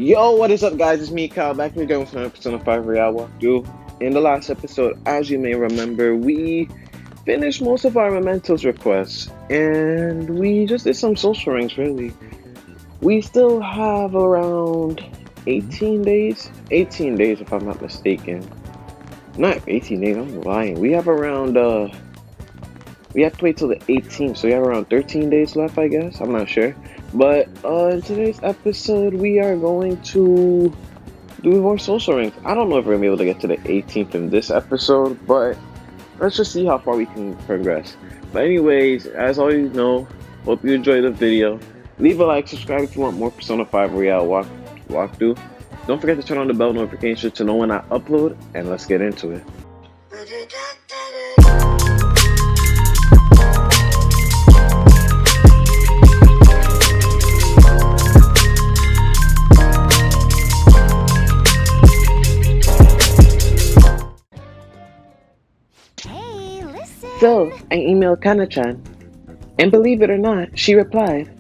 Yo, what is up, guys? It's me, Kyle, back here again with another Persona 5 Real walkthrough. In the last episode, as you may remember, we finished most of our mementos requests, and we just did some social rings, really. We still have around 18 days? 18 days, if I'm not mistaken. Not 18 days, I'm lying. We have around, we have to wait till the 18th, so we have around 13 days left, I guess. I'm not sure. But in today's episode, we are going to do more social rings. I don't know if we're going to be able to get to the 18th in this episode, but let's just see how far we can progress. But anyways, as always know, hope you enjoyed the video. Leave a like, subscribe if you want more Persona 5 Real walkthrough. Don't forget to turn on the bell notification to know when I upload, and let's get into it. So, I emailed Kana-chan, and believe it or not, she replied.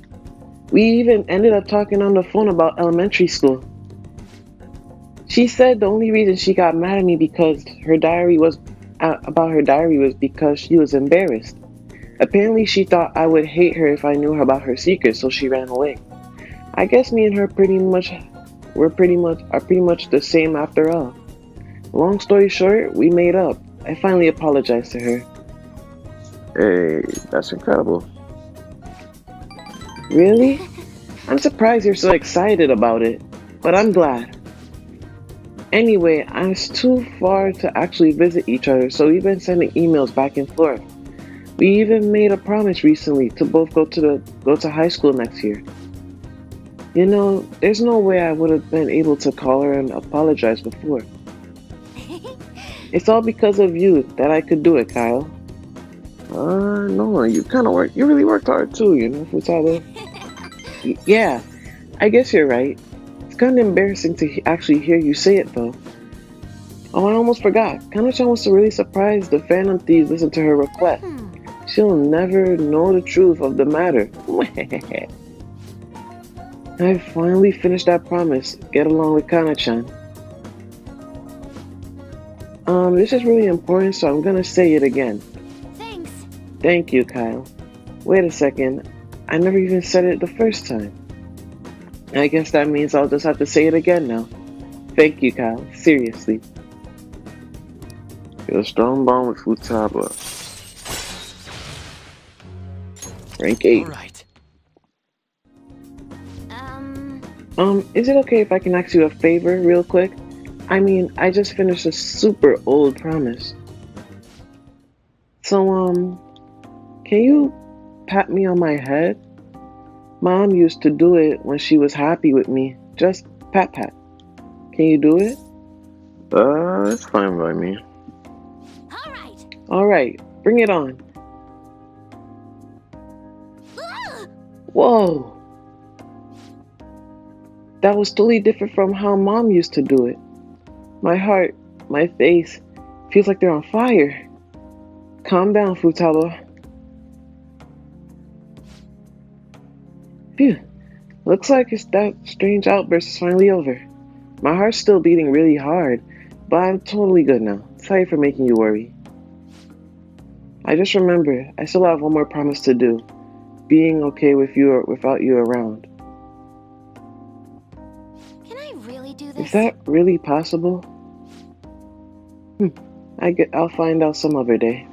We even ended up talking on the phone about elementary school. She said the only reason she got mad at me because her diary was because she was embarrassed. Apparently, she thought I would hate her if I knew about her secret, so she ran away. I guess me and her are pretty much the same after all. Long story short, we made up. I finally apologized to her. Hey, that's incredible. Really? I'm surprised you're so excited about it, but I'm glad. Anyway, it's too far to actually visit each other, so we've been sending emails back and forth. We even made a promise recently to both go to high school next year. You know, there's no way I would have been able to call her and apologize before. It's all because of you that I could do it, Kyle. No, you really worked hard too, you know, Futaba. Yeah, I guess you're right. It's kind of embarrassing to actually hear you say it, though. Oh, I almost forgot. Kana-chan was really surprised the Phantom Thieves listened to her request. She'll never know the truth of the matter. I finally finished that promise. Get along with Kana-chan. This is really important, so I'm gonna say it again. Thank you, Kyle. Wait a second. I never even said it the first time. I guess that means I'll just have to say it again now. Thank you, Kyle. Seriously. Feel a strong bond with Futaba. Rank 8. Alright. Is it okay if I can ask you a favor real quick? I mean, I just finished a super old promise. So, can you pat me on my head? Mom used to do it when she was happy with me. Just pat. Can you do it? It's fine by me. Alright, bring it on. Whoa! That was totally different from how Mom used to do it. My heart, my face, feels like they're on fire. Calm down, Futaba. Phew. Looks like that strange outburst is finally over. My heart's still beating really hard, but I'm totally good now. Sorry for making you worry. I just remembered, I still have one more promise to do. Being okay with you or without you around. Can I really do this? Is that really possible? I'll find out some other day.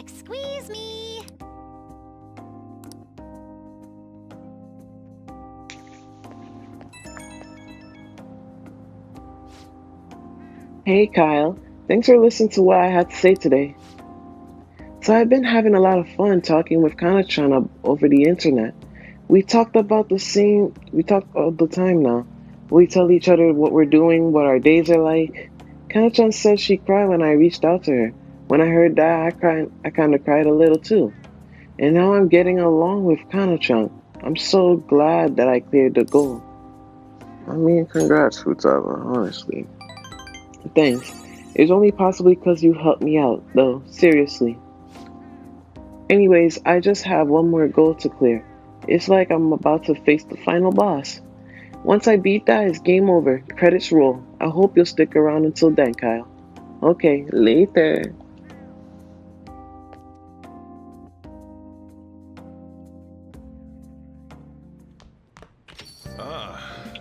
Squeeze me. Hey Kyle, thanks for listening to what I had to say today. So I've been having a lot of fun talking with Kana-chan over the internet. We talk all the time now. We tell each other what we're doing, what our days are like. Kana-chan said she cried when I reached out to her. When I heard that, I kind of cried a little too. And now I'm getting along with Kana-chan. I'm so glad that I cleared the goal. I mean, congrats, Futaba, honestly. Thanks. It's only possibly because you helped me out, though, seriously. Anyways, I just have one more goal to clear. It's like I'm about to face the final boss. Once I beat that, it's game over. Credits roll. I hope you'll stick around until then, Kyle. Okay, later.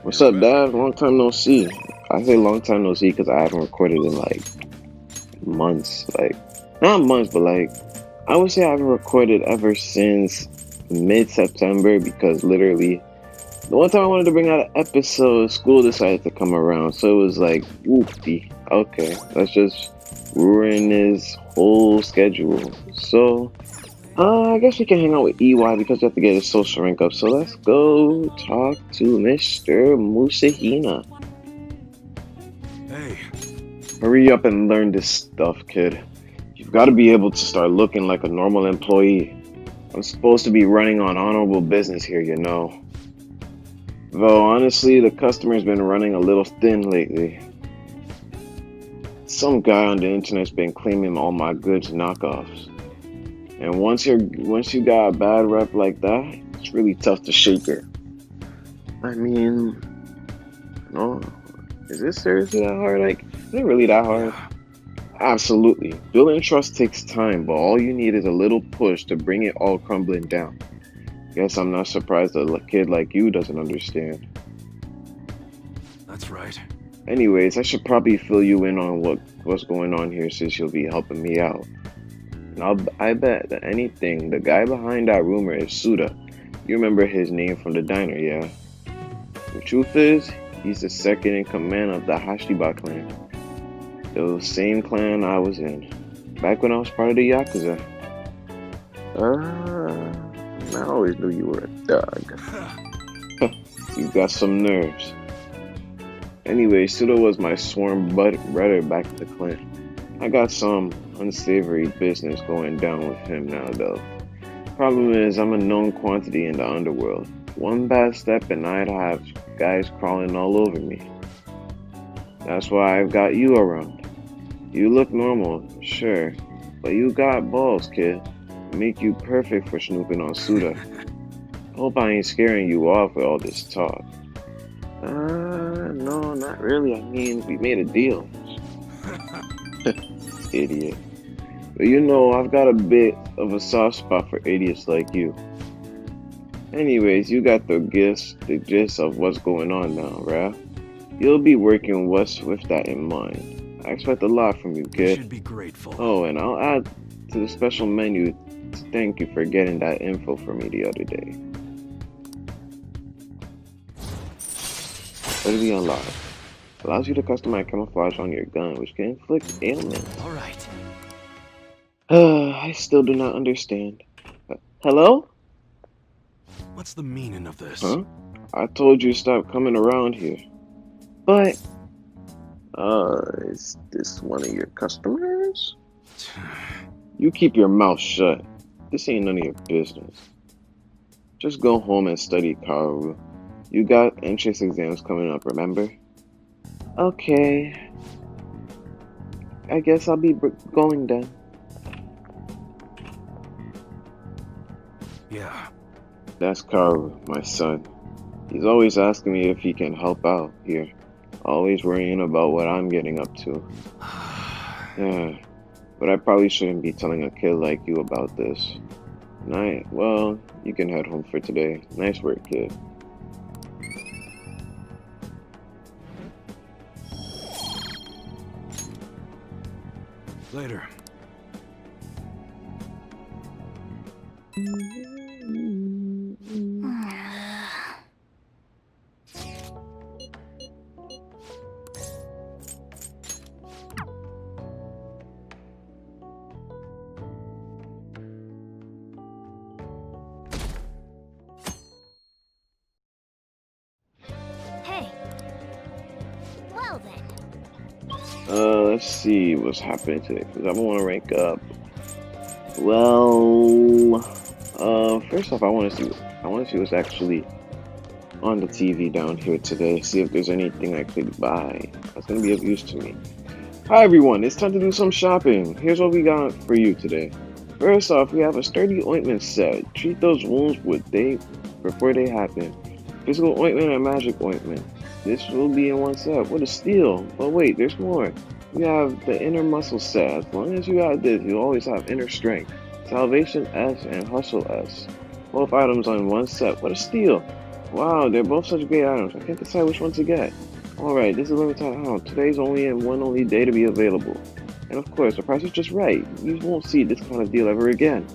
What's up, Dad? Long time no see. I say long time no see because I haven't recorded in like months. Like, not months, but like, I would say I haven't recorded ever since mid-September because literally the one time I wanted to bring out an episode, school decided to come around. So it was like, whoopty. Okay, let's just ruin his whole schedule. So, I guess we can hang out with EY because we have to get his social rank up. So let's go talk to Mr. Musahina. Hey. Hurry up and learn this stuff, kid. You've got to be able to start looking like a normal employee. I'm supposed to be running on honorable business here, you know. Though, honestly, the customer's been running a little thin lately. Some guy on the internet's been claiming all my goods knockoffs. And once you got a bad rep like that, it's really tough to shake it. I mean, no, is this seriously that hard? Like, is it really that hard? Absolutely. Building trust takes time, but all you need is a little push to bring it all crumbling down. Guess I'm not surprised that a kid like you doesn't understand. That's right. Anyways, I should probably fill you in on what's going on here since you'll be helping me out. And I bet that anything, the guy behind that rumor is Suda. You remember his name from the diner, yeah? The truth is, he's the second in command of the Hashiba clan. The same clan I was in, back when I was part of the Yakuza. I always knew you were a thug. You got some nerves. Anyway, Suda was my sworn brother back in the clan. I got some unsavory business going down with him now, though. Problem is, I'm a known quantity in the underworld. One bad step and I'd have guys crawling all over me. That's why I've got you around. You look normal, sure, but you got balls, kid. Make you perfect for snooping on Suda. Hope I ain't scaring you off with all this talk. No, not really. I mean, we made a deal. Idiot. But you know, I've got a bit of a soft spot for idiots like you. Anyways, you got the gist of what's going on now, right? You'll be working with that in mind. I expect a lot from you, kid. You should be grateful. Oh, and I'll add to the special menu to thank you for getting that info for me the other day. What do we unlock? Allows you to customize camouflage on your gun, which can inflict ailments. Alright. I still do not understand. Hello? What's the meaning of this? Huh? I told you to stop coming around here. But, is this one of your customers? You keep your mouth shut. This ain't none of your business. Just go home and study, Kaoru. You got entrance exams coming up, remember? Okay. I guess I'll be going then. Yeah. That's Kaoru, my son. He's always asking me if he can help out here. Always worrying about what I'm getting up to. Yeah. But I probably shouldn't be telling a kid like you about this. Well, you can head home for today. Nice work, kid. Later. Hey. Well then. Let's see what's happening today, because I want to rank up. Well, first off, I want to see what's actually on the TV down here today. See if there's anything I could buy that's gonna be of use to me. Hi everyone, it's time to do some shopping. Here's what we got for you today. First off, we have a sturdy ointment set. Treat those wounds before they happen. Physical ointment and magic ointment. This will be in one set. What a steal! But wait, there's more. You have the inner muscle set. As long as you have this, you always have inner strength. Salvation S and Hustle S. Both items on one set. What a steal! Wow, they're both such great items. I can't decide which one to get. Alright, this is limited item. Today's only and one only day to be available. And of course, the price is just right. You won't see this kind of deal ever again.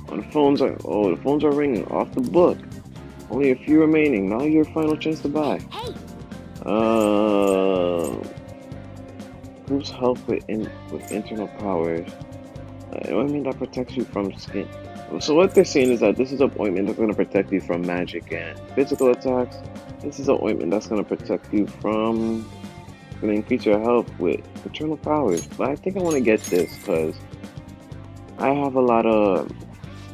The phones are ringing off the book. Only a few remaining. Now your final chance to buy. Hey! Proves help with internal powers. Ointment that protects you from skin. So what they're saying is that this is an ointment that's going to protect you from magic and physical attacks. This is an ointment that's going to protect you from... going to increase your health with internal powers. But I think I want to get this because I have a lot of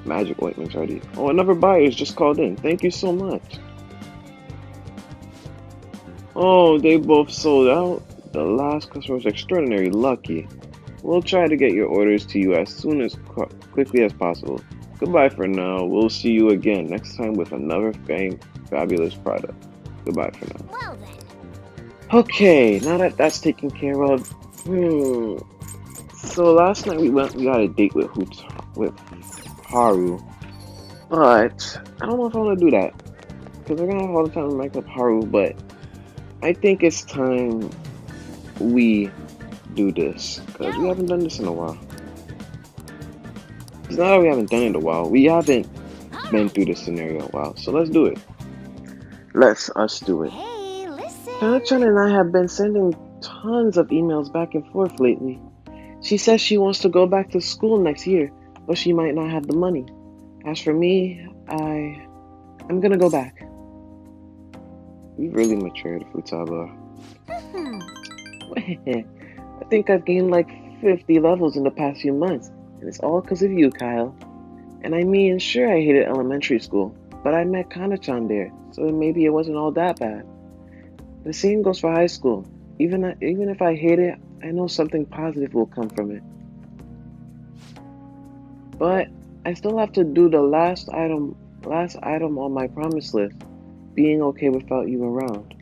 magic ointments already. Oh, another buyer's just called in. Thank you so much. Oh, they both sold out. The last customer was extraordinarily lucky. We'll try to get your orders to you as soon as quickly as possible. Goodbye for now. We'll see you again next time with another fabulous product. Goodbye for now. Well then. Okay, now that that's taken care of. So last night we got a date with Haru, but I don't know if I want to do that because we're gonna have all the time to make up Haru. But I think it's time we do this because we haven't done this in a while. It's not that we haven't done it in a while. We haven't been through this scenario in a while. So let's do it. Let's us do it. Hey, listen. Kana-chan and I have been sending tons of emails back and forth lately. She says she wants to go back to school next year, but she might not have the money. As for me, I'm gonna go back. You really matured, Futaba. I think I've gained like 50 levels in the past few months, and it's all because of you, Kyle. And I mean, sure, I hated elementary school, but I met Kana-chan there, so maybe it wasn't all that bad. The same goes for high school. Even if I hate it, I know something positive will come from it. But I still have to do the last item on my promise list, being okay without you around.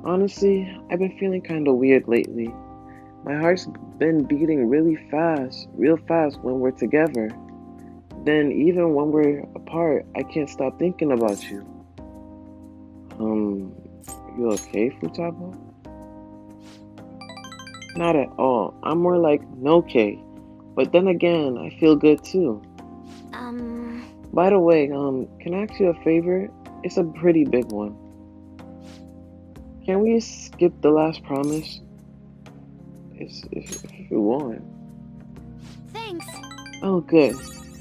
Honestly, I've been feeling kinda weird lately. My heart's been beating real fast when we're together. Then even when we're apart, I can't stop thinking about you. You okay, Futaba? Not at all. I'm more like okay. But then again, I feel good too. By the way, can I ask you a favor? It's a pretty big one. Can we skip the last promise? If you want. Thanks. Oh, good.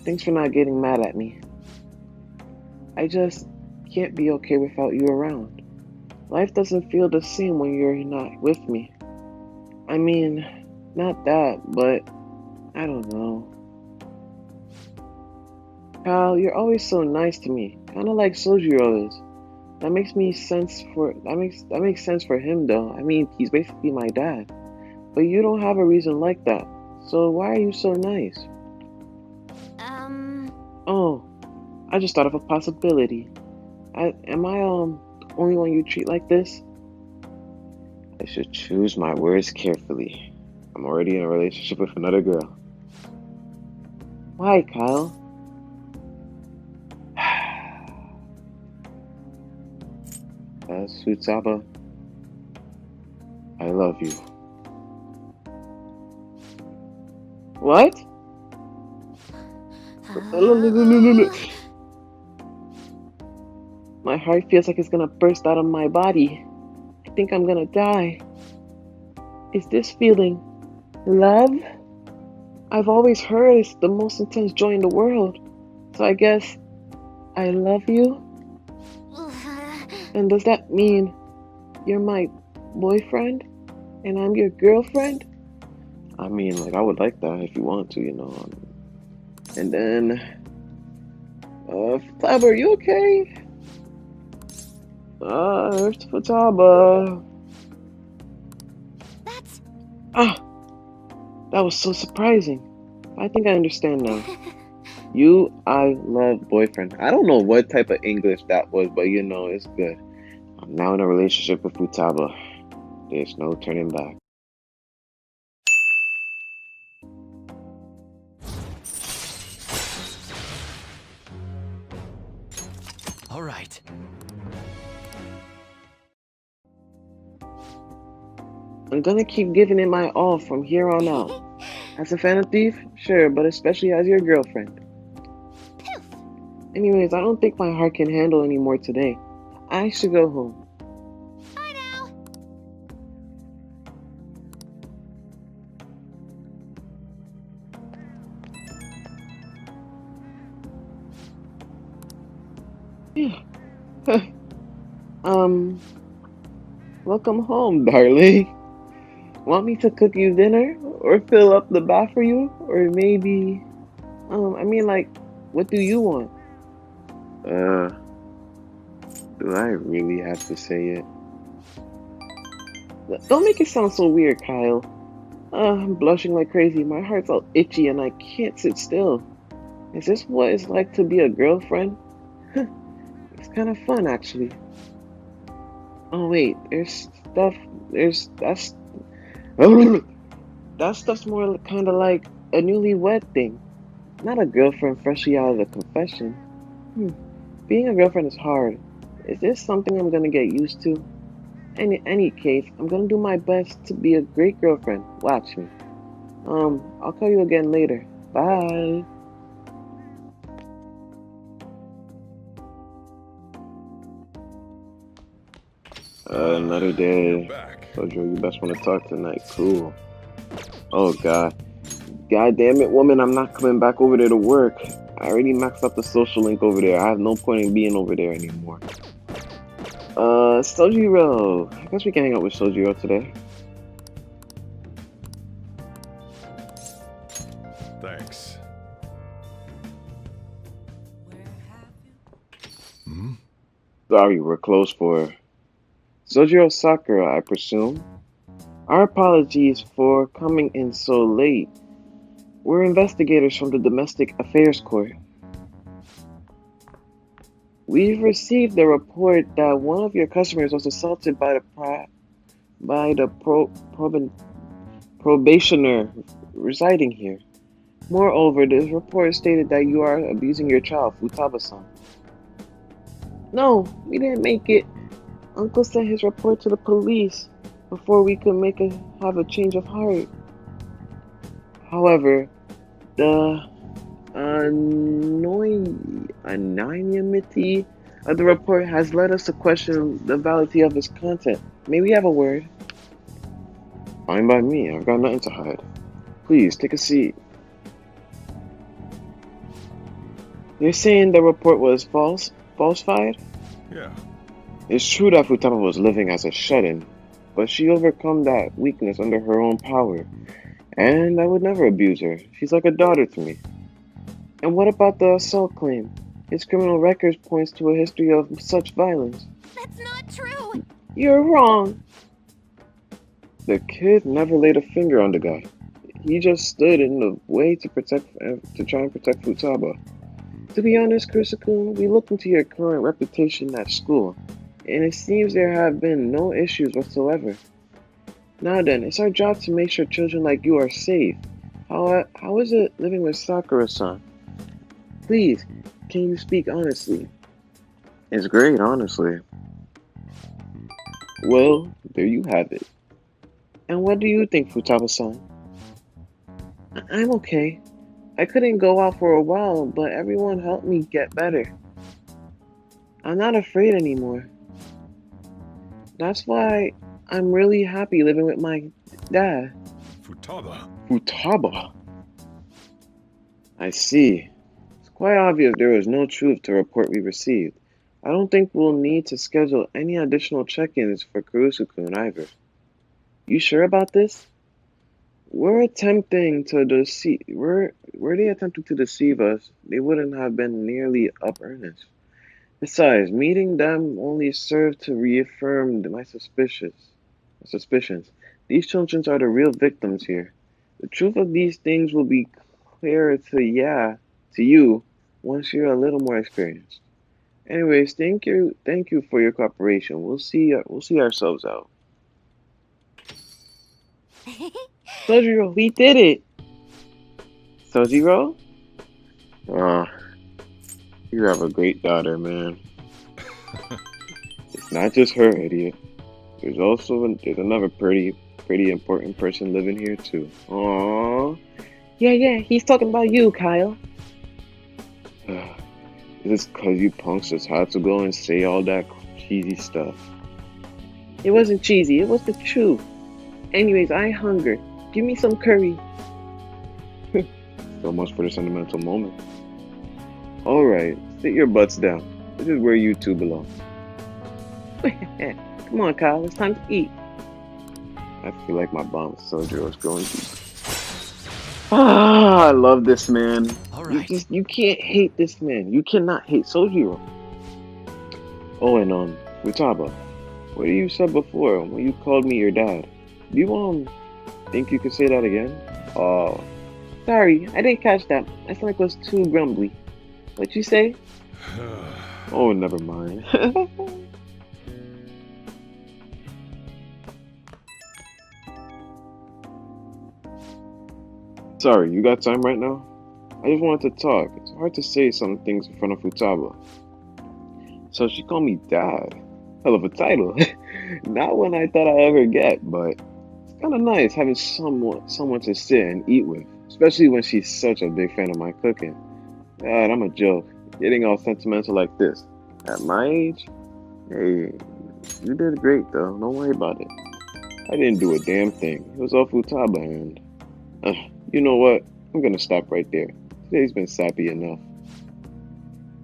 Thanks for not getting mad at me. I just can't be okay without you around. Life doesn't feel the same when you're not with me. I mean, not that, but I don't know. Kyle, you're always so nice to me, kind of like Sojiro is. That makes sense for him though. I mean, he's basically my dad. But you don't have a reason like that. So why are you so nice? Oh, I just thought of a possibility. Am I the only one you treat like this? I should choose my words carefully. I'm already in a relationship with another girl. Why, Kyle? As Futaba, I love you. What? My heart feels like it's gonna burst out of my body. I think I'm gonna die. Is this feeling love? I've always heard it's the most intense joy in the world. So I guess I love you? And does that mean you're my boyfriend and I'm your girlfriend? I mean, like, I would like that if you want to, you know. And then, Futaba, are you okay? It's Futaba. That was so surprising. I think I understand now. I love boyfriend. I don't know what type of English that was, but it's good. I'm now in a relationship with Futaba. There's no turning back. All right. I'm gonna keep giving it my all from here on out. As a fan of Thief, sure, but especially as your girlfriend. Poof. Anyways, I don't think my heart can handle any more today. I should go home. Bye now. um, Welcome home, darling. Want me to cook you dinner? Or fill up the bath for you? Or maybe, like, what do you want? Uh, do I really have to say it? Don't make it sound so weird, Kyle. I'm blushing like crazy. My heart's all itchy and I can't sit still. Is this what it's like to be a girlfriend? It's kind of fun, actually. Oh wait, that's that stuff's more kind of like a newlywed thing, not a girlfriend freshly out of the confession. Being a girlfriend is hard. Is this something I'm gonna get used to? In any case, I'm gonna do my best to be a great girlfriend. Watch me. I'll call you again later. Bye. Another day. Sojiro, you best want to talk tonight. Cool. Oh god. God damn it, woman, I'm not coming back over there to work. I already maxed out the social link over there. I have no point in being over there anymore. Sojiro. I guess we can hang out with Sojiro today. Thanks. Sorry, we're closed for Sojiro Sakura, I presume. Our apologies for coming in so late. We're investigators from the Domestic Affairs Court. We've received a report that one of your customers was assaulted by the probationer residing here. Moreover, this report stated that you are abusing your child, Futaba-san. No, we didn't make it. Uncle sent his report to the police before we could have a change of heart. However, the anonymity of the report has led us to question the validity of its content. May we have a word? Fine by me. I've got nothing to hide. Please, take a seat. You're saying the report was falsified? Yeah. It's true that Futaba was living as a shut-in, but she overcome that weakness under her own power. And I would never abuse her. She's like a daughter to me. And what about the assault claim? His criminal records points to a history of such violence. That's not true. You're wrong. The kid never laid a finger on the guy. He just stood in the way to try and protect Futaba. To be honest, Kurisa-kun, we looked into your current reputation at school, and it seems there have been no issues whatsoever. Now then, it's our job to make sure children like you are safe. How is it living with Sakura-san? Please, can you speak honestly? It's great, honestly. Well, there you have it. And what do you think, Futaba-san? I'm okay. I couldn't go out for a while, but everyone helped me get better. I'm not afraid anymore. That's why I'm really happy living with my dad. Futaba. Futaba? I see. It's quite obvious there was no truth to the report we received. I don't think we'll need to schedule any additional check-ins for Kurisa-kun either. You sure about this? Were they attempting to deceive us, they wouldn't have been nearly up earnest. Besides, meeting them only served to reaffirm my suspicions. These children are the real victims here. The truth of these things will be clearer to you once you're a little more experienced. Anyways, thank you for your cooperation. We'll see ourselves out. Sojiro, we did it. Sojiro? Ah, you have a great daughter, man. It's not just her, idiot. There's another pretty important person living here too. Aww. Yeah, he's talking about you, Kyle. Is this cause you punks just had to go and say all that cheesy stuff? It wasn't cheesy, it was the truth. Anyways, I hunger. Give me some curry. So much for the sentimental moment. Alright, sit your butts down. This is where you two belong. Come on, Kyle, it's time to eat. I feel like my bond with Sojiro is growing deep. Ah, I love this man. Alright. You can't hate this man. You cannot hate Sojiro. Oh, and Futaba, what you said before when you called me your dad? Do you think you could say that again? Oh, sorry, I didn't catch that. My stomach was too grumbly. What'd you say? Oh, never mind. Sorry, you got time right now? I just wanted to talk. It's hard to say some things in front of Futaba. So she called me dad. Hell of a title. Not one I thought I'd ever get, but it's kind of nice having someone to sit and eat with, especially when she's such a big fan of my cooking. God, I'm a joke. Getting all sentimental like this. At my age? Hey, you did great though. Don't worry about it. I didn't do a damn thing. It was all Futaba and... you know what? I'm gonna stop right there. Today's been sappy enough.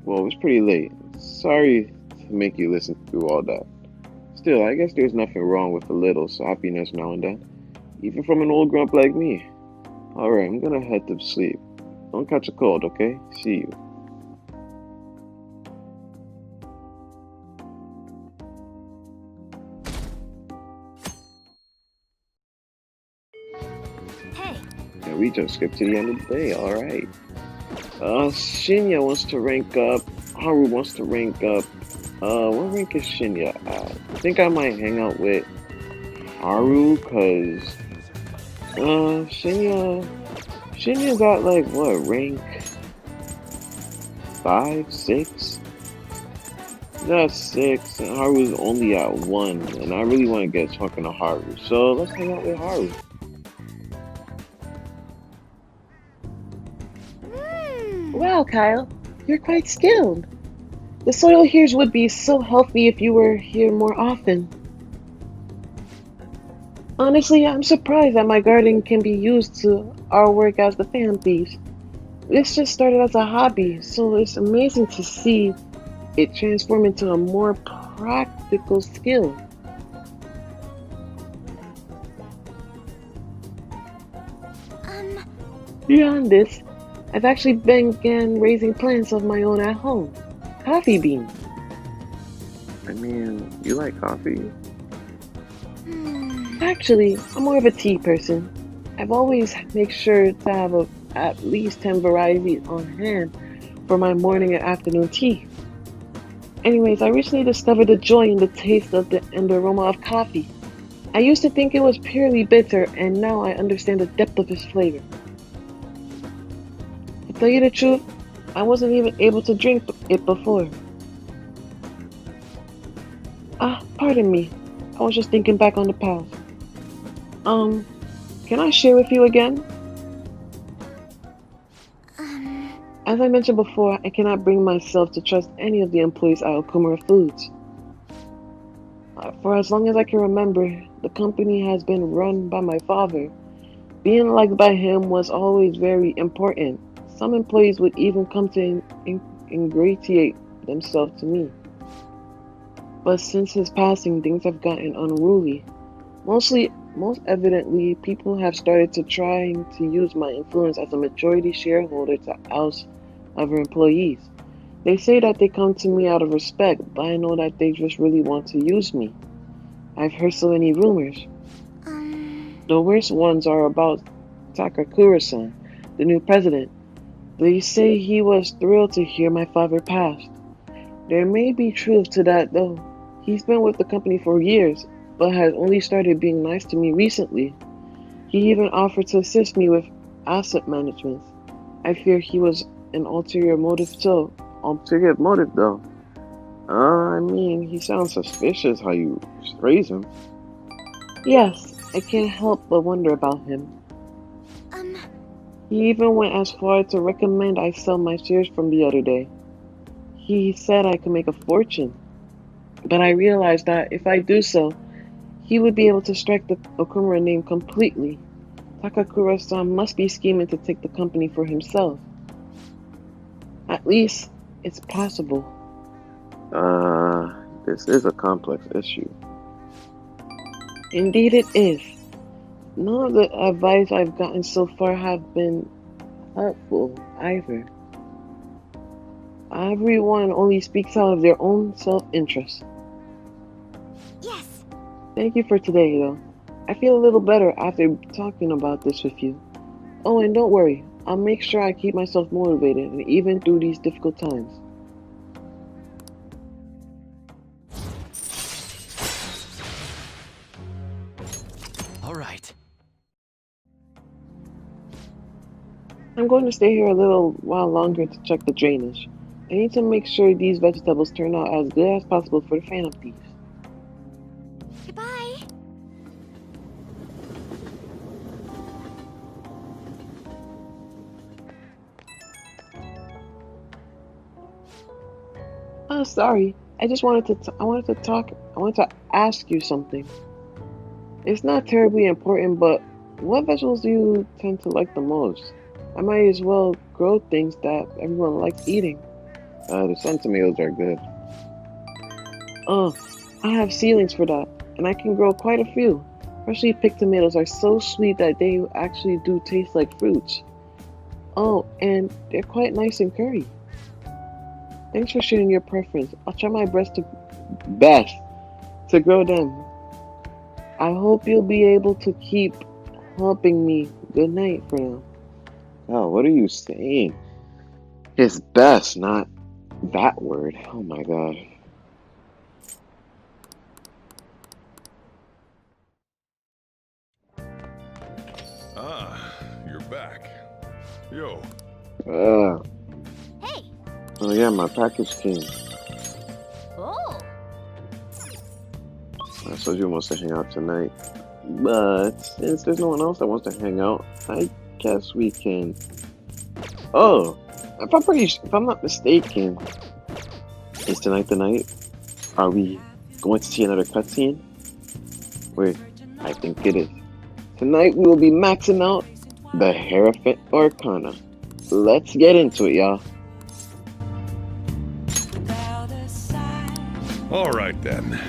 Well, it was pretty late. Sorry to make you listen through all that. Still, I guess there's nothing wrong with a little sappiness now and then. Even from an old grump like me. Alright, I'm gonna head to sleep. Don't catch a cold, okay? See you. Hey, And we just skipped to the end of the day, alright. Shinya wants to rank up. Haru wants to rank up. What rank is Shinya at? I think I might hang out with Haru, cause Shinya's at like what, rank 5, 6? That's 6, and Haru's only at 1, and I really want to get talking to Haru, so let's hang out with Haru. Wow, Kyle, you're quite skilled. The soil here would be so healthy if you were here more often. Honestly, I'm surprised that my garden can be used to our work as the fan thieves. This just started as a hobby, so it's amazing to see it transform into a more practical skill. Beyond this, I've actually began raising plants of my own at home. Coffee beans. I mean, you like coffee? Actually, I'm more of a tea person. I've always make sure to have at least 10 varieties on hand for my morning and afternoon tea. Anyways, I recently discovered the joy in the taste of and the aroma of coffee. I used to think it was purely bitter, and now I understand the depth of its flavor. To tell you the truth, I wasn't even able to drink it before. Pardon me. I was just thinking back on the past. Can I share with you again? As I mentioned before, I cannot bring myself to trust any of the employees at Okumura Foods. For as long as I can remember, the company has been run by my father. Being liked by him was always very important. Some employees would even come to ingratiate themselves to me. But since his passing, things have gotten unruly. Most evidently, people have started to trying to use my influence as a majority shareholder to oust other employees. They say that they come to me out of respect, but I know that they just really want to use me. I've heard so many rumors. The worst ones are about Sakura-san, the new president. They say he was thrilled to hear my father passed. There may be truth to that, though. He's been with the company for years, but has only started being nice to me recently. He even offered to assist me with asset management. I fear he was an ulterior motive too. Ulterior motive, though. I mean, he sounds suspicious how you phrase him. Yes, I can't help but wonder about him. He even went as far to recommend I sell my shares from the other day. He said I could make a fortune. But I realized that if I do so, he would be able to strike the Okumura name completely. Takakura-san must be scheming to take the company for himself. At least, it's possible. This is a complex issue. Indeed it is. None of the advice I've gotten so far have been helpful either. Everyone only speaks out of their own self-interest. Yes. Thank you for today, though. I feel a little better after talking about this with you. Oh, and don't worry. I'll make sure I keep myself motivated, and even through these difficult times. All right. I'm going to stay here a little while longer to check the drainage. I need to make sure these vegetables turn out as good as possible for the Phantom Thieves. Goodbye. Oh, sorry. I just wanted to ask you something. It's not terribly important, but what vegetables do you tend to like the most? I might as well grow things that everyone likes eating. The sun tomatoes are good. Oh, I have ceilings for that, and I can grow quite a few. Freshly picked tomatoes are so sweet that they actually do taste like fruits. Oh, and they're quite nice and curry. Thanks for sharing your preference. I'll try my best to grow them. I hope you'll be able to keep helping me. Good night for now. Oh, what are you saying? His best, not that word. Oh my god. Ah, you're back. Yo. Hey. Oh yeah, my package came. Oh. Sojiro wants to hang out tonight. But since there's no one else that wants to hang out, I guess we can. Oh, if I'm not mistaken, is tonight the night? Are we going to see another cutscene? Wait, I think it is. Tonight we will be maxing out the Hierophant Arcana. Let's get into it, y'all. All right then.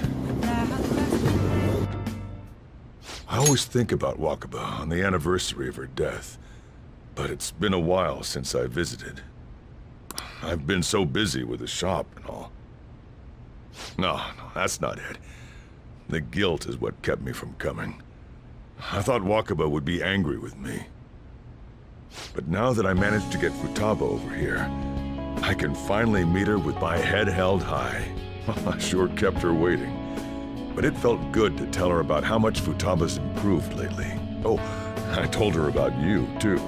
I always think about Wakaba on the anniversary of her death, but it's been a while since I visited. I've been so busy with the shop and all. No, that's not it. The guilt is what kept me from coming. I thought Wakaba would be angry with me. But now that I managed to get Futaba over here, I can finally meet her with my head held high. I sure kept her waiting. But it felt good to tell her about how much Futaba's improved lately. Oh, I told her about you, too.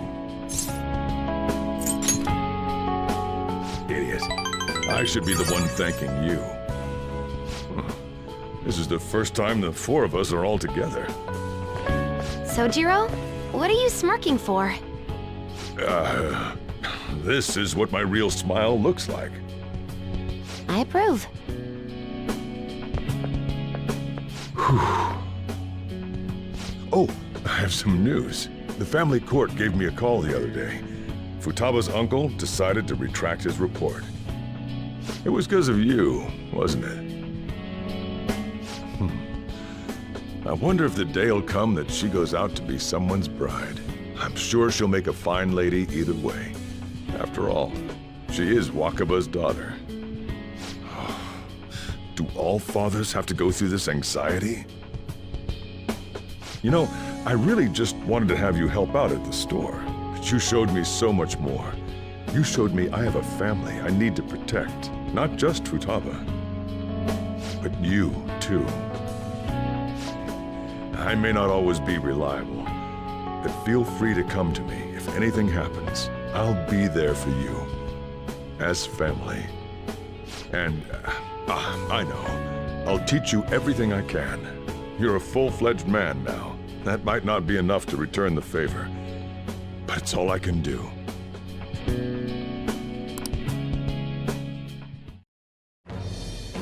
Idiot. I should be the one thanking you. This is the first time the four of us are all together. Sojiro, what are you smirking for? This is what my real smile looks like. I approve. Oh, I have some news. The family court gave me a call the other day. Futaba's uncle decided to retract his report. It was because of you, wasn't it? I wonder if the day'll come that she goes out to be someone's bride. I'm sure she'll make a fine lady either way. After all, she is Wakaba's daughter. Do all fathers have to go through this anxiety? You know, I really just wanted to have you help out at the store, but you showed me so much more. You showed me I have a family I need to protect. Not just Futaba, but you, too. I may not always be reliable, but feel free to come to me if anything happens. I'll be there for you, as family. And, I know, I'll teach you everything I can. You're a full-fledged man now. That might not be enough to return the favor, but it's all I can do.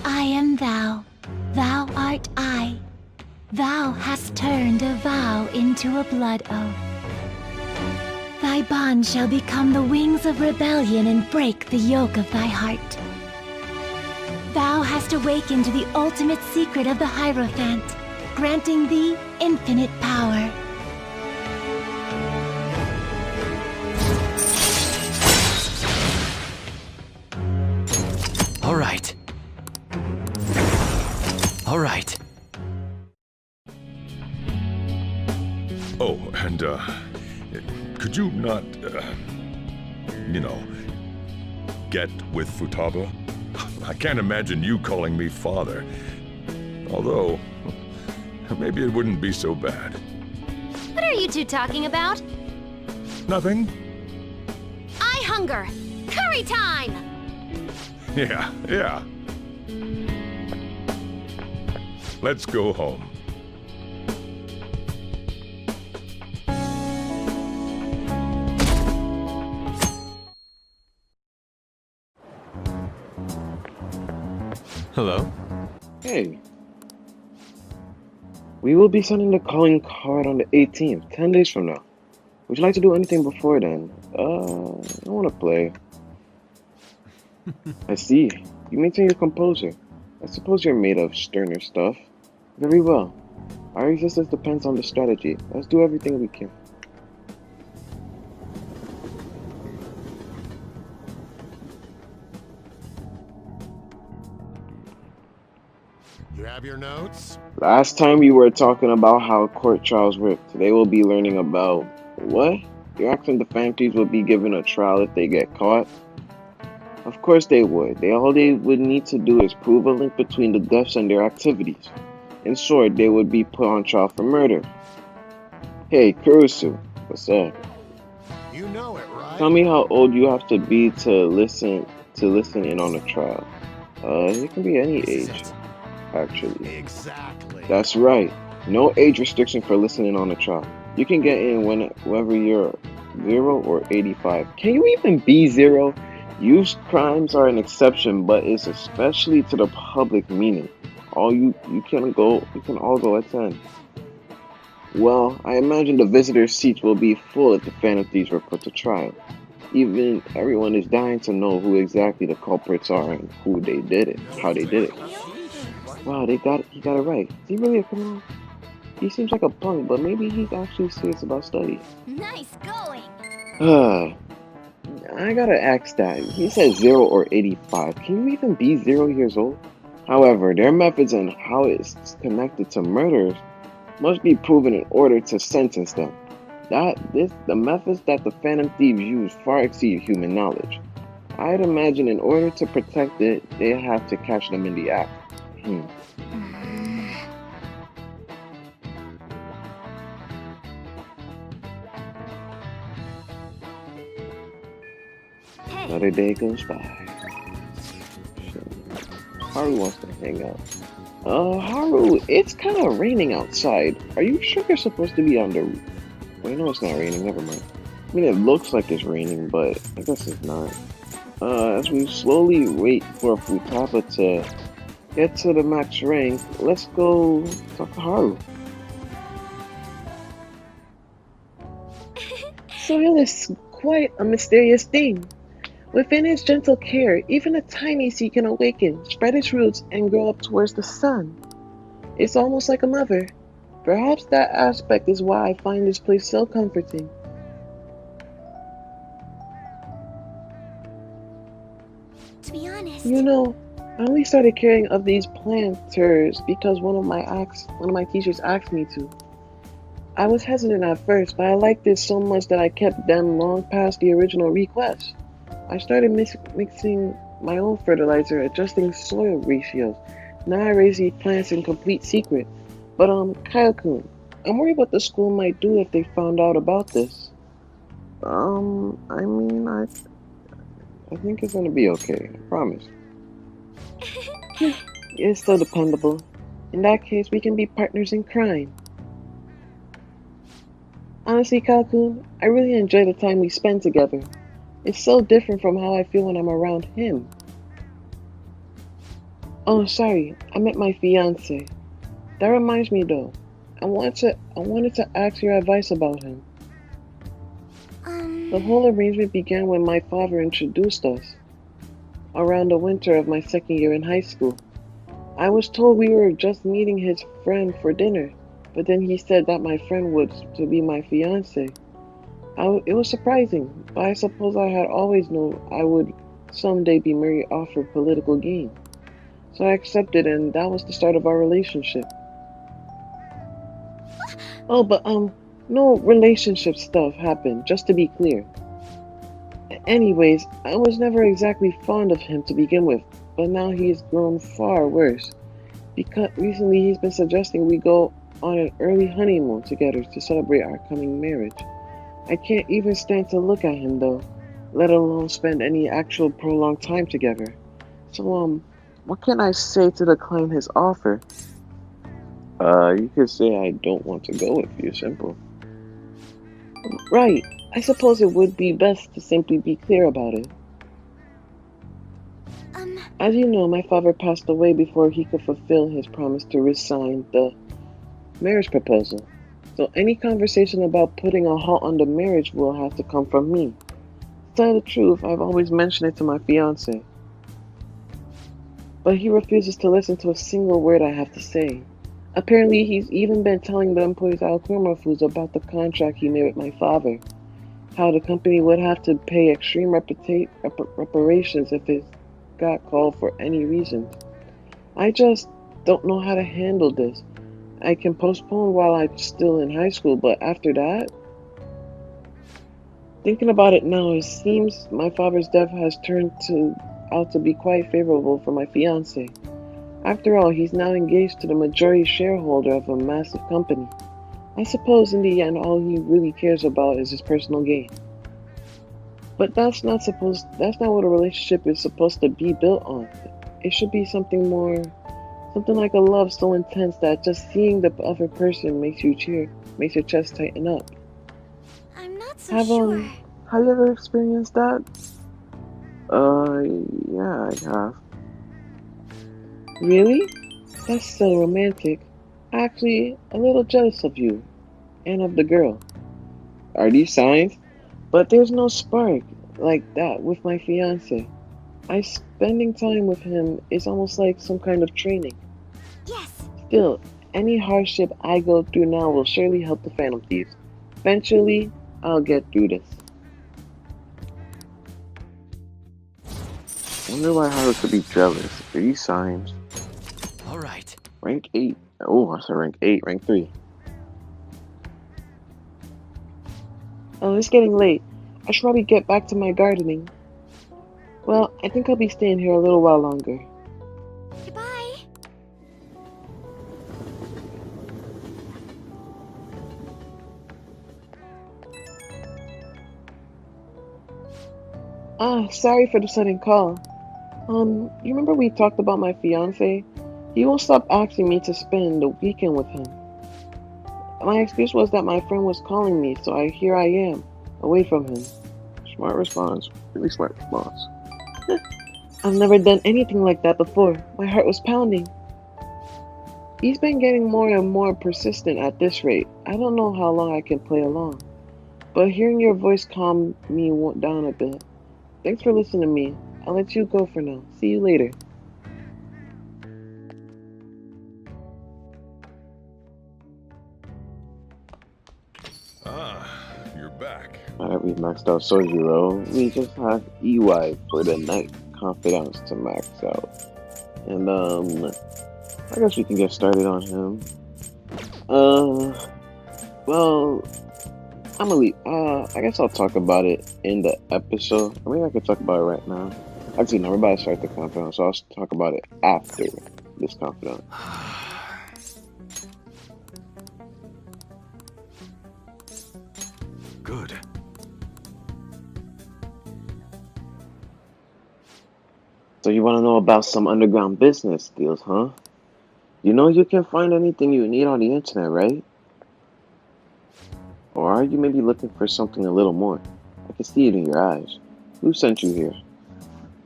I am thou, thou art I. Thou hast turned a vow into a blood oath. Thy bond shall become the wings of rebellion and break the yoke of thy heart. Thou hast awakened to the ultimate secret of the Hierophant, granting thee infinite power. All right. All right. Oh, and, could you not, you know, get with Futaba? I can't imagine you calling me father. Although, maybe it wouldn't be so bad. What are you two talking about? Nothing? I hunger! Curry time! Yeah. Let's go home. Hello? Hey. We will be sending the calling card on the 18th, 10 days from now. Would you like to do anything before then? I want to play. I see. You maintain your composure. I suppose you're made of sterner stuff. Very well. Our existence depends on the strategy. Let's do everything we can. You have your notes? Last time we were talking about how court trials work. Today we'll be learning about what? You're asking the families will be given a trial if they get caught? Of course they would. All they would need to do is prove a link between the deaths and their activities. In short, they would be put on trial for murder. Hey, Kurusu, what's up? You know it, right? Tell me how old you have to be to listen in on a trial. It can be any age, actually. Exactly. That's right. No age restriction for listening on a trial. You can get in whenever you're 0 or 85. Can you even be 0? Youth crimes are an exception, but it's especially to the public meaning. You can all go at 10. Well, I imagine the visitor seats will be full if the Phantom Thieves were put to trial. Everyone is dying to know who exactly the culprits are and how they did it. Wow, he got it right. Is he really a criminal? He seems like a punk, but maybe he's actually serious about studies. Nice going! I gotta ask that. He said 0 or 85. Can you even be 0 years old? However, their methods and how it's connected to murders must be proven in order to sentence them. The methods that the Phantom Thieves use far exceed human knowledge. I'd imagine in order to protect it, they have to catch them in the act. Another day goes by. Haru wants to hang out. Haru, it's kind of raining outside. Are you sure you're supposed to be on the roof? Wait, no, it's not raining. Never mind. I mean, it looks like it's raining, but I guess it's not. As we slowly wait for Futaba to get to the max rank, let's go talk to Haru. Soil is quite a mysterious thing. Within its gentle care, even a tiny seed can awaken, spread its roots, and grow up towards the sun. It's almost like a mother. Perhaps that aspect is why I find this place so comforting. To be honest, You know, I only started caring of these planters because one of my teachers asked me to. I was hesitant at first, but I liked it so much that I kept them long past the original request. I started mixing my own fertilizer, adjusting soil ratios. Now I raise these plants in complete secret. But Kyle-kun, I'm worried what the school might do if they found out about this. I think it's gonna be okay. I promise. It's still dependable. In that case, we can be partners in crime. Honestly, Kyle-kun, I really enjoy the time we spend together. It's so different from how I feel when I'm around him. Oh, sorry, I meant my fiance. That reminds me though. I wanted to ask your advice about him. The whole arrangement began when my father introduced us, around the winter of my second year in high school. I was told we were just meeting his friend for dinner, but then he said that my friend was to be my fiance. It was surprising, but I suppose I had always known I would someday be married off for political gain. So I accepted, and that was the start of our relationship. Oh, but no relationship stuff happened, just to be clear. Anyways, I was never exactly fond of him to begin with, but now he has grown far worse. Because recently he's been suggesting we go on an early honeymoon together to celebrate our coming marriage. I can't even stand to look at him though, let alone spend any actual prolonged time together. So what can I say to decline his offer? You could say I don't want to go with you, simple. Right. I suppose it would be best to simply be clear about it. As you know, my father passed away before he could fulfill his promise to resign the marriage proposal. So any conversation about putting a halt on the marriage will have to come from me. To tell the truth, I've always mentioned it to my fiance. But he refuses to listen to a single word I have to say. Apparently, he's even been telling the employees at Alcurma Foods about the contract he made with my father. How the company would have to pay extreme reparations if it got called for any reason. I just don't know how to handle this. I can postpone while I'm still in high school, but after that? Thinking about it now, it seems my father's death has turned out to be quite favorable for my fiance. After all, he's now engaged to the majority shareholder of a massive company. I suppose in the end all he really cares about is his personal gain. But that's not what a relationship is supposed to be built on. It should be something like a love so intense that just seeing the other person makes your chest tighten up. I'm not so sure. Have you ever experienced that? Yeah, I have. Really? That's so romantic. Actually, a little jealous of you. And of the girl. Are these signs? But there's no spark like that with my fiance. Spending time with him is almost like some kind of training. Yes. Still, any hardship I go through now will surely help the Phantom Thieves. Eventually, I'll get through this. I wonder why Haru could be jealous. Are these signs? All right. Rank 8. Oh, I said rank 8, rank 3. Oh, it's getting late. I should probably get back to my gardening. Well, I think I'll be staying here a little while longer. Goodbye. Sorry for the sudden call. You remember we talked about my fiance? He won't stop asking me to spend the weekend with him. My excuse was that my friend was calling me, so here I am, away from him. Smart response. Really smart response. I've never done anything like that before. My heart was pounding. He's been getting more and more persistent at this rate. I don't know how long I can play along. But hearing your voice calmed me down a bit. Thanks for listening to me. I'll let you go for now. See you later. You're back. Now that we've maxed out Sojiro, we just have EY for the night confidence to max out. And I guess we can get started on him. Well, I'm gonna leave. I guess I'll talk about it in the episode. I mean, I could talk about it right now. Actually, no, we're about to start the countdown, so I'll talk about it after this countdown. Good. So you want to know about some underground business deals, huh? You know you can find anything you need on the internet, right? Or are you maybe looking for something a little more? I can see it in your eyes. Who sent you here?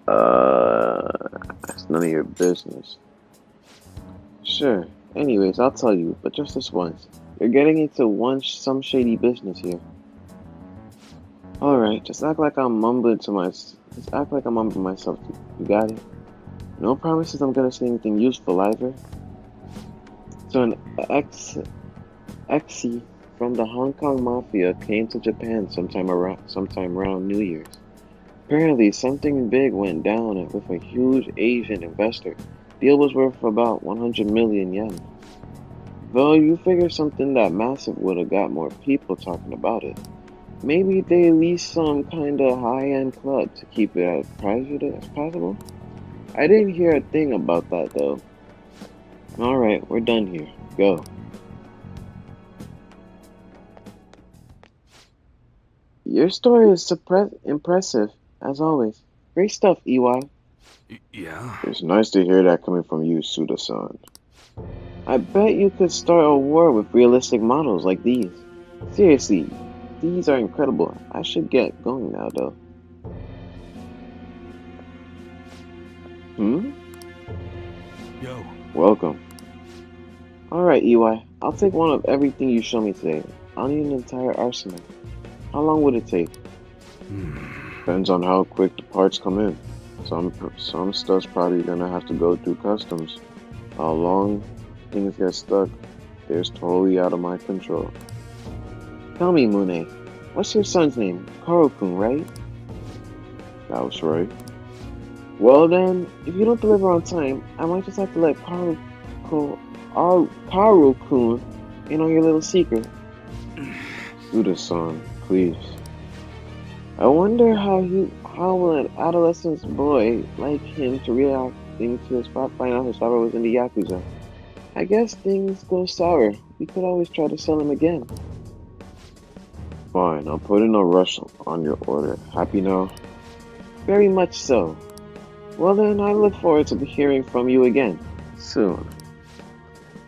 That's none of your business. Sure. Anyways, I'll tell you, but just this once. You're getting into some shady business here. Alright, just act like I'm mumbling myself. You got it? No promises I'm gonna say anything useful either. So an ex from the Hong Kong Mafia came to Japan sometime around New Year's. Apparently, something big went down with a huge Asian investor. Deal was worth about 100 million yen. Though you figure something that massive would have got more people talking about it. Maybe they leased some kind of high-end club to keep it as private as possible? I didn't hear a thing about that though. Alright, we're done here. Go. Your story is impressive, as always. Great stuff, EY. Yeah. It's nice to hear that coming from you, Suda-san. I bet you could start a war with realistic models like these. Seriously, these are incredible. I should get going now, though. Yo. Welcome. Alright, EY. I'll take one of everything you show me today. I'll need an entire arsenal. How long would it take? Depends on how quick the parts come in. Some stuff's probably gonna have to go through customs. How long things get stuck is totally out of my control. Tell me, Mune, what's your son's name? Karo-kun, right? That was right. Well then, if you don't deliver on time, I might just have to let Karo-kun in on your little secret. Suda-san, please. I wonder how will an adolescent boy like him to react to his find out his father was in the Yakuza. I guess things go sour. We could always try to sell him again. Fine, I'll put in a rush on your order. Happy now? Very much so. Well then, I look forward to hearing from you again. Soon.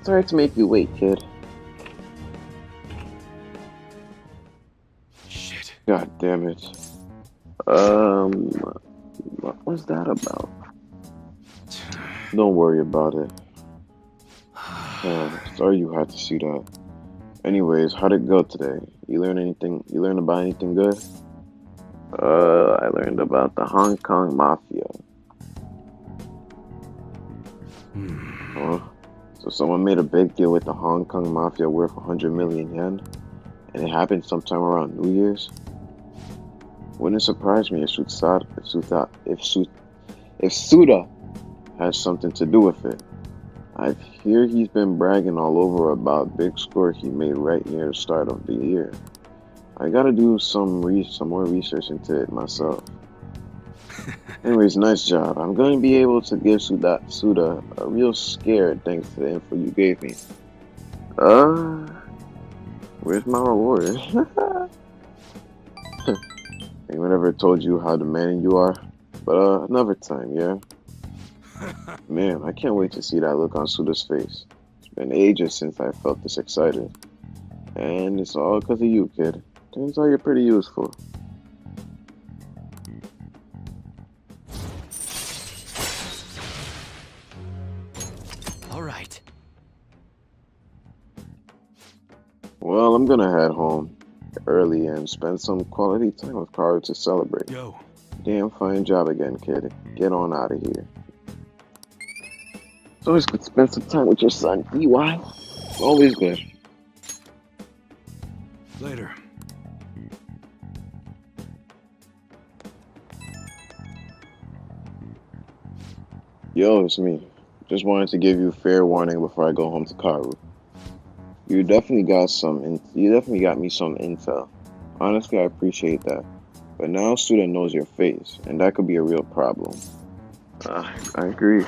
Sorry to make you wait, kid. Shit. God damn it. What was that about? Don't worry about it. Sorry you had to see that. Anyways, how'd it go today? You learn about anything good? I learned about the Hong Kong Mafia. Huh? So someone made a big deal with the Hong Kong Mafia worth 100 million yen? And it happened sometime around New Year's? Wouldn't surprise me if Suda has something to do with it. I hear he's been bragging all over about big score he made right near the start of the year. I gotta do some more research into it myself. Anyways, nice job. I'm going to be able to give Suda a real scare thanks to the info you gave me. Where's my reward? Anyone ever told you how demanding you are? But another time, yeah? Man, I can't wait to see that look on Suda's face. It's been ages since I felt this excited. And it's all because of you, kid. Turns out you're pretty useful. All right. Well, I'm gonna head home early and spend some quality time with Karo to celebrate. Yo. Damn fine job again, kid. Get on out of here. It's always good to spend some time with your son, EY. Always good. Later. Yo, it's me. Just wanted to give you fair warning before I go home to Karu. You definitely got me some intel. Honestly, I appreciate that. But now student knows your face, and that could be a real problem. I agree.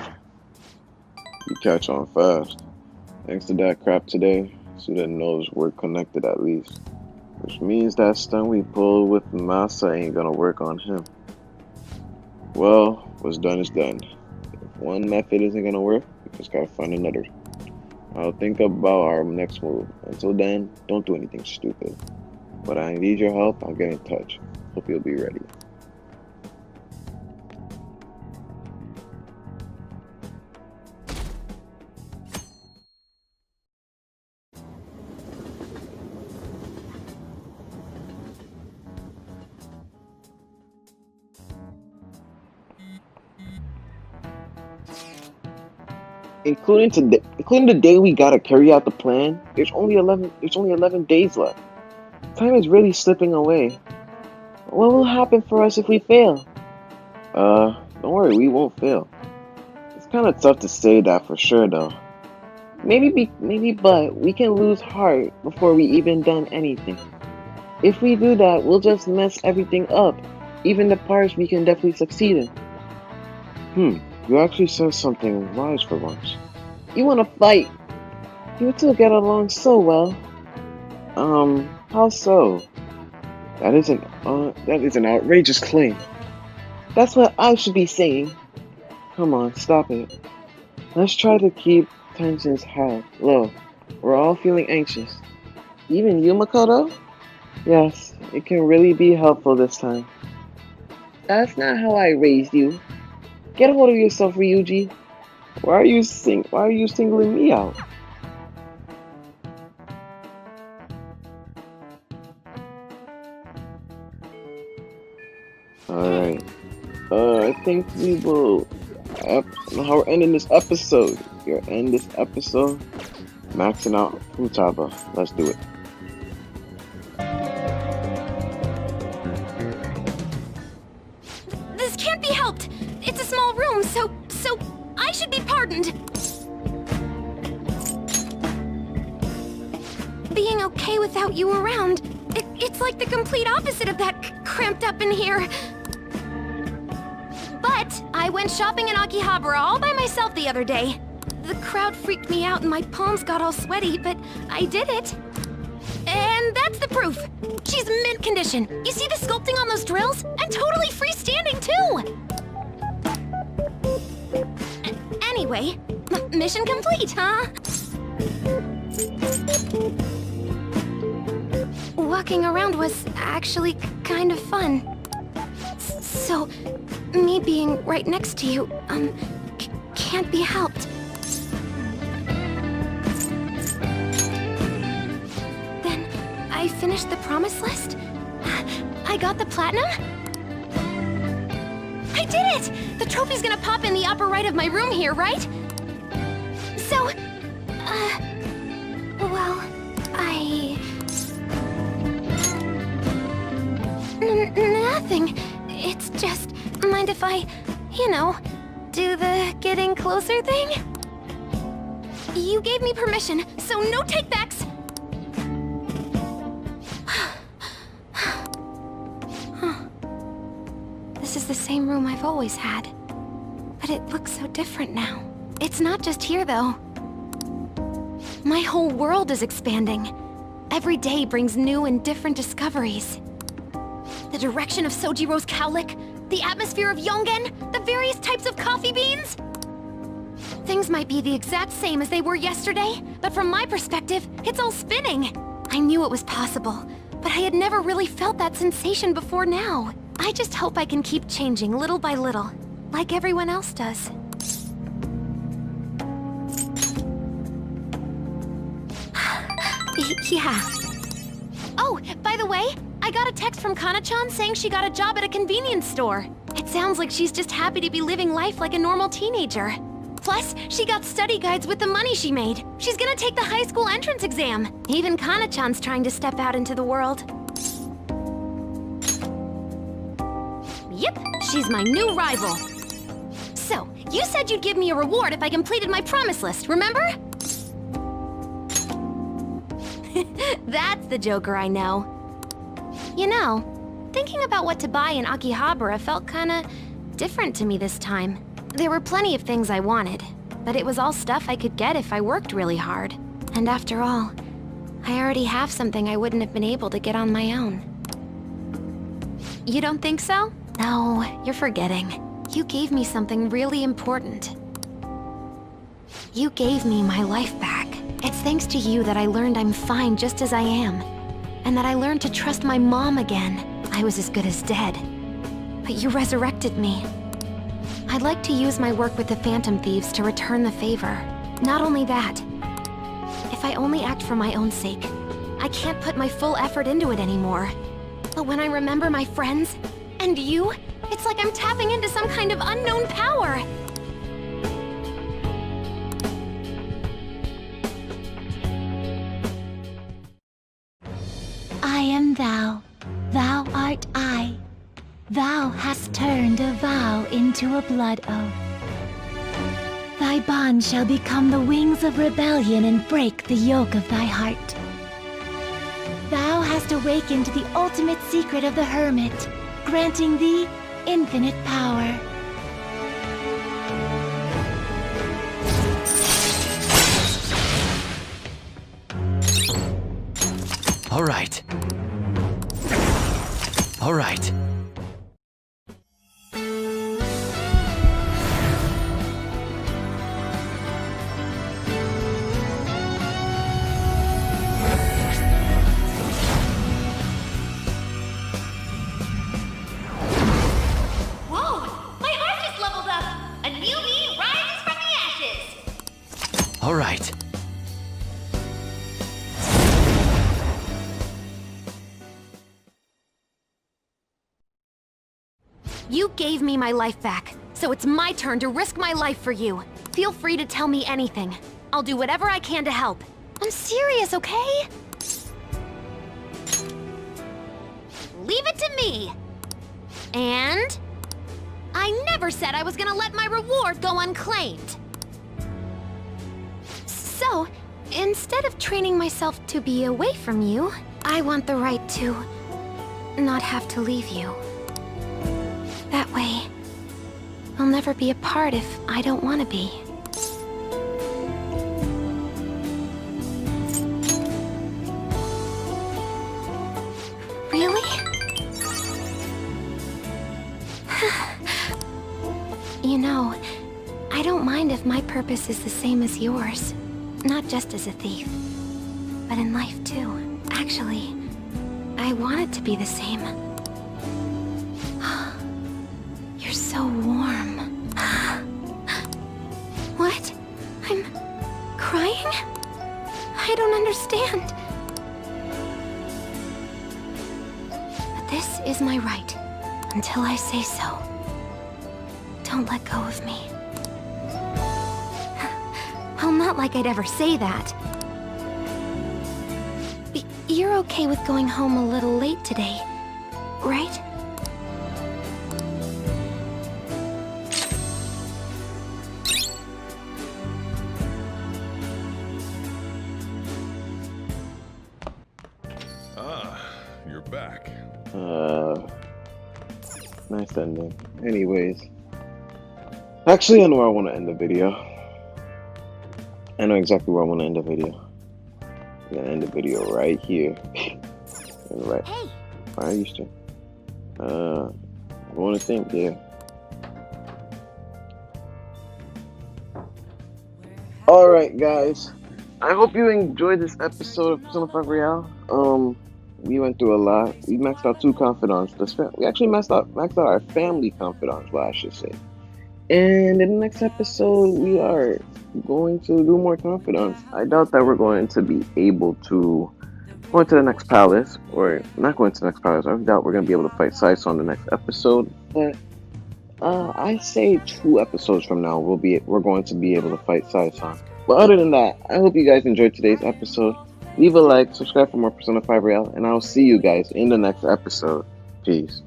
You catch on fast. Thanks to that crap today, student knows we're connected at least. Which means that stunt we pulled with Masa ain't gonna work on him. Well, what's done is done. If one method isn't gonna work, we just gotta find another. I'll think about our next move. Until then, don't do anything stupid. But I need your help, I'll get in touch. Hope you'll be ready. Including the day we gotta carry out the plan, there's only 11 days left. Time is really slipping away. What will happen for us if we fail? Don't worry, we won't fail. It's kinda tough to say that for sure though. Maybe, but we can lose heart before we even done anything. If we do that, we'll just mess everything up, even the parts we can definitely succeed in. You actually said something wise for once. You wanna fight? You two get along so well. How so? That is an outrageous claim. That's what I should be saying. Come on, stop it. Let's try to keep tensions low. We're all feeling anxious. Even you, Makoto? Yes, it can really be helpful this time. That's not how I raised you. Get a hold of yourself, Ryuji. Why are you singling me out? Alright. I think we will how we're ending this episode. We're ending this episode. Maxing out Futaba. Let's do it. This can't be helped. It's a small room, so I should be pardoned. Being okay without you around, it's like the complete opposite of that cramped up in here. But I went shopping in Akihabara all by myself the other day. The crowd freaked me out and my palms got all sweaty, but I did it. And that's the proof. She's mint condition. You see the sculpting on those drills? And totally freestanding too! Anyway, mission complete, huh? Walking around was actually kind of fun. So, me being right next to you, can't be helped. Then, I finished the promise list. I got the platinum. I did it! The trophy's gonna pop in the upper right of my room here, right? So, well, nothing. It's just, mind if I, do the getting closer thing? You gave me permission, so no takebacks! This is the same room I've always had. But it looks so different now. It's not just here, though. My whole world is expanding. Every day brings new and different discoveries. The direction of Sojiro's cowlick, the atmosphere of Yongen, the various types of coffee beans. Things might be the exact same as they were yesterday, but from my perspective, it's all spinning. I knew it was possible, but I had never really felt that sensation before now. I just hope I can keep changing little by little, like everyone else does. Yeah. Oh, by the way, I got a text from Kana-chan saying she got a job at a convenience store. It sounds like she's just happy to be living life like a normal teenager. Plus, she got study guides with the money she made. She's gonna take the high school entrance exam. Even Kana-chan's trying to step out into the world. Yep, she's my new rival. So, you said you'd give me a reward if I completed my promise list, remember? That's the Joker I know. You know, thinking about what to buy in Akihabara felt kinda different to me this time. There were plenty of things I wanted, but it was all stuff I could get if I worked really hard. And after all, I already have something I wouldn't have been able to get on my own. You don't think so? No, you're forgetting. You gave me something really important. You gave me my life back. It's thanks to you that I learned I'm fine just as I am. And that I learned to trust my mom again. I was as good as dead. But you resurrected me. I'd like to use my work with the Phantom Thieves to return the favor. Not only that, if I only act for my own sake, I can't put my full effort into it anymore. But when I remember my friends, and you, it's like I'm tapping into some kind of unknown power. I am thou, thou art I. Thou hast turned a vow into a blood oath. Thy bond shall become the wings of rebellion and break the yoke of thy heart. Thou hast awakened the ultimate secret of the Hermit, granting thee infinite power. All right. All right. Whoa! My heart just leveled up! A new me rises from the ashes! All right. You gave me my life back, so it's my turn to risk my life for you. Feel free to tell me anything. I'll do whatever I can to help. I'm serious, okay? Leave it to me. And I never said I was gonna let my reward go unclaimed. So, instead of training myself to be away from you, I want the right to not have to leave you. That way, I'll never be apart if I don't want to be. Really? You know, I don't mind if my purpose is the same as yours. Not just as a thief, but in life too. Actually, I want it to be the same. You're so warm. What? I'm crying? I don't understand. But this is my right, until I say so. Don't let go of me. Well, not like I'd ever say that. You're okay with going home a little late today, right? You're back. Nice ending. Anyways. Actually, I know where I want to end the video. I know exactly where I want to end the video. I'm gonna end the video right here. Right. Hey! Are you sure? I want to think, yeah. Alright, guys. I hope you enjoyed this episode of Persona 5 Royale. We went through a lot. We maxed out 2 confidants. We actually maxed out our family confidants, well, I should say. And in the next episode, we are going to do more confidants. I doubt that we're going to be able to go into the next palace, or not go into the next palace. I doubt we're going to be able to fight Saiso on the next episode. But I say 2 episodes from now, we're going to be able to fight Saiso. But other than that, I hope you guys enjoyed today's episode. Leave a like, subscribe for more Persona 5 Royale, and I'll see you guys in the next episode. Peace.